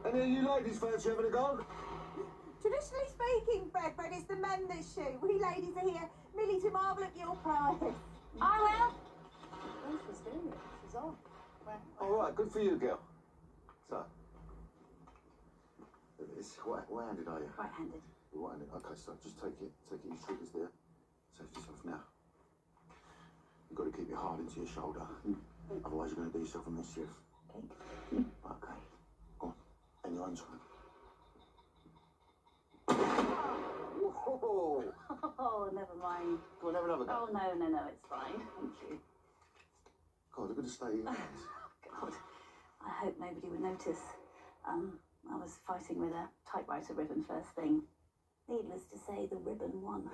Any of you ladies fancy having a go? Traditionally speaking, Fred, it's the men that shoot. We ladies are here merely to marvel at your prowess. I will. Oh, she's doing it. She's off. All right, good for you, girl. So, it's right-handed, are you? Right-handed. You're right-handed. Okay, so just take it. Take it. Your trigger's there. Safety yourself now. You've got to keep your heart into your shoulder. Otherwise, you're going to do yourself a mischief. Okay. Okay. Go on. And your arms front. Whoa! Oh, never mind. Go on, have another go. Oh, no, it's fine. Thank you. God, they're going to stay in your hands. God, I hope nobody would notice. I was fighting with a typewriter ribbon first thing. Needless to say, the ribbon won.